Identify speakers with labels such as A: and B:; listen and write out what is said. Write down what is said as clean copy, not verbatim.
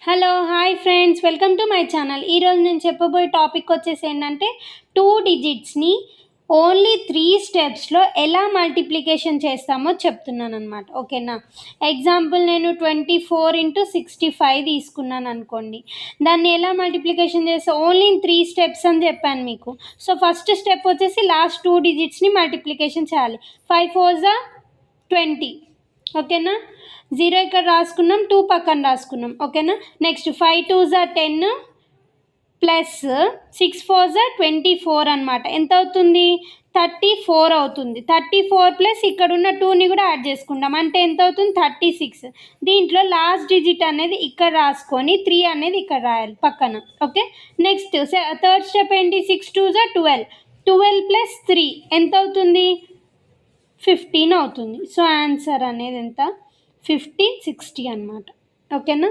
A: Hello hi friends, welcome to my channel. ఈరోజు నేను చెప్పబోయే టాపిక్ వచ్చేసి ఏంటంటే 2 డిజిట్స్ని ఓన్లీ 3 స్టెప్స్లో ఎలా మల్టిప్లికేషన్ చేస్తామో చెప్తున్నాను అనమాట. ఓకేనా? ఎగ్జాంపుల్ నేను 24x65 తీసుకున్నాను అనుకోండి. దాన్ని ఎలా మల్టిప్లికేషన్ చేస్తే ఓన్లీ 3 స్టెప్స్ అని చెప్పాను మీకు. సో ఫస్ట్ స్టెప్ వచ్చేసి లాస్ట్ 2 డిజిట్స్ని మల్టిప్లికేషన్ చేయాలి. 5 4 20. ఓకేనా? 0 ఇక్కడ రాసుకున్నాం, 2 పక్కన రాసుకున్నాం. ఓకేనా? నెక్స్ట్ 5 2 10 ప్లస్ 6 4 24 అనమాట. ఎంత అవుతుంది? 34 అవుతుంది. 34 ప్లస్ ఇక్కడ ఉన్న 2ని కూడా యాడ్ చేసుకుంటాం, అంటే ఎంత అవుతుంది? 36. దీంట్లో లాస్ట్ డిజిట్ అనేది ఇక్కడ రాసుకొని 3 అనేది ఇక్కడ రాయాలి పక్కన. ఓకే, నెక్స్ట్ థర్డ్ స్టెప్ ఏంటి? 6 2 12. 12 ప్లస్ 3 ఎంత అవుతుంది? 15 అవుతుంది. సో ఆన్సర్ అనేది ఎంత? 1560 అనమాట. ఓకేనా?